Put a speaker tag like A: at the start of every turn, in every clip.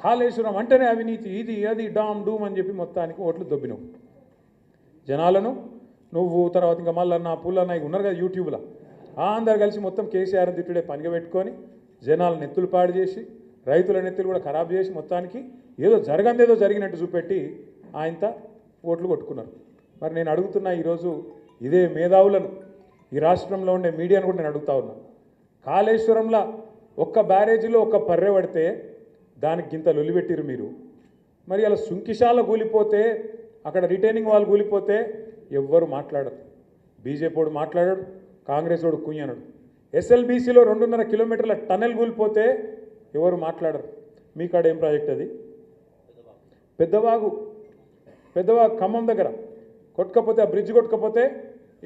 A: కాళేశ్వరం అంటేనే అవినీతి, ఇది అది డామ్ డూమ్ అని చెప్పి మొత్తానికి ఓట్లు దొబ్బినావు జనాలను. నువ్వు తర్వాత ఇంకా మల్లన్న పుల్లన్న ఇక ఉన్నారు కదా యూట్యూబ్లో, అందరు కలిసి మొత్తం కేసీఆర్ తిట్టుడే పనిగా పెట్టుకొని జనాల నెత్తులు పాడు చేసి రైతుల నెత్తులు కూడా ఖరాబ్ చేసి మొత్తానికి ఏదో జరగందేదో జరిగినట్టు చూపెట్టి ఆయనతో ఓట్లు కొట్టుకున్నారు. మరి నేను అడుగుతున్నా ఈరోజు ఇదే మేధావులను, ఈ రాష్ట్రంలో ఉండే మీడియాను కూడా నేను అడుగుతా ఉన్నా. కాళేశ్వరంలో ఒక్క బ్యారేజీలో ఒక్క పర్రె పడితే దానికి గింత లొలిపెట్టిరు మీరు. మరి అలా సుంకిశాల కూలిపోతే, అక్కడ రిటైనింగ్ వాళ్ళు కూలిపోతే ఎవ్వరు మాట్లాడరు. బీజేపీ వాడు మాట్లాడాడు, కాంగ్రెస్ వాడు కుయ్యనడు. ఎస్ఎల్బీసీలో 2.5 కిలోమీటర్ల టన్నెల్ కూలిపోతే ఎవరు మాట్లాడరు. మీ కాడ ఏం ప్రాజెక్ట్ అది? పెద్దవాగు ఖమ్మం దగ్గర కొట్టుకపోతే, ఆ బ్రిడ్జ్ కొట్టుకపోతే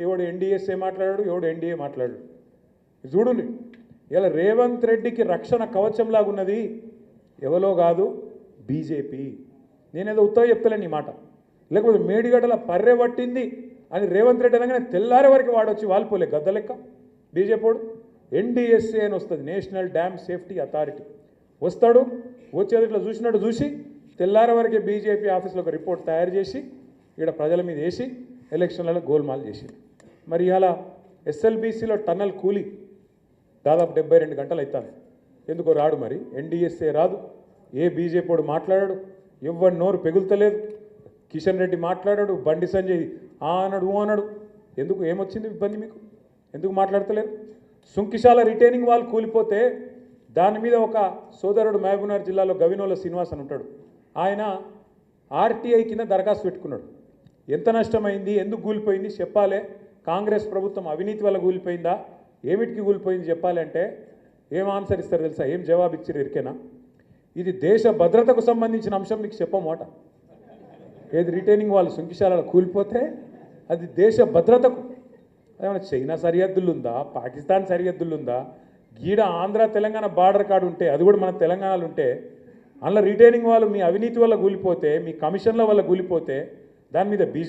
A: ఎవడు ఎన్డీఎస్ఏ మాట్లాడాడు, ఎవడు ఎన్డీఏ మాట్లాడాడు. చూడండి, ఇలా రేవంత్ రెడ్డికి రక్షణ కవచంలాగా ఉన్నది ఎవరో కాదు, బీజేపీ. నేనేదో ఉత్తగా చెప్తలేను ఈ మాట. లేకపోతే మేడిగడ్డల పర్రె పట్టింది అని రేవంత్ రెడ్డి అనగానే తెల్లారే వరకు వాడొచ్చి వాలిపోలే గద్ద లెక్క బీజేపీడు. ఎన్డీఎస్ఏ అని వస్తుంది, నేషనల్ డ్యామ్ సేఫ్టీ అథారిటీ. వస్తాడు, వచ్చేది ఇట్లా చూసినట్టు చూసి తెల్లారే వరకే బీజేపీ ఆఫీస్లో ఒక రిపోర్ట్ తయారు చేసి ఇక్కడ ప్రజల మీద వేసి ఎలక్షన్లలో గోల్మాల్ చేసింది. మరి ఇలా ఎస్ఎల్బీసీలో టన్నల్ కూలి దాదాపు 72 గంటలు అవుతాను. ఎందుకో రాడు, మరి ఎన్డీఎస్ఏ రాదు, ఏ బీజేపీ వాడు మాట్లాడాడు, ఎవరి నోరు పెగులుతలేదు. కిషన్ రెడ్డి మాట్లాడాడు, బండి సంజయ్ అన్నాడు. ఎందుకు, ఏమొచ్చింది ఇబ్బంది మీకు? ఎందుకు మాట్లాడతలేరు? సుంకిశాల రిటైనింగ్ వాళ్ళు కూలిపోతే దాని మీద ఒక సోదరుడు మహబూబ్నగర్ జిల్లాలో గవినోల శ్రీనివాస్ అని ఉంటాడు, ఆయన ఆర్టీఐ కింద దరఖాస్తు పెట్టుకున్నాడు. ఎంత నష్టమైంది, ఎందుకు కూలిపోయింది చెప్పాలి, కాంగ్రెస్ ప్రభుత్వం అవినీతి వల్ల కూలిపోయిందా, ఏమిటికి కూలిపోయింది చెప్పాలి అంటే ఏం ఆన్సర్ ఇస్తారు తెలుసా? ఏం జవాబు ఇచ్చారు ఎరికేనా? ఇది దేశ భద్రతకు సంబంధించిన అంశం, మీకు చెప్పమాట. ఏది రిటైనింగ్ వాళ్ళు సుంకిశాలలో కూలిపోతే అది దేశ భద్రతకు. ఏమైనా చైనా సరిహద్దులు ఉందా, పాకిస్తాన్ సరిహద్దులు ఉందా? గీడ ఆంధ్ర తెలంగాణ బార్డర్ కార్డు ఉంటే, అది కూడా మన తెలంగాణలో ఉంటే, అందులో రిటైనింగ్ వాళ్ళు మీ అవినీతి వల్ల కూలిపోతే, మీ కమిషన్ల వల్ల కూలిపోతే దాని మీద బీజేపీ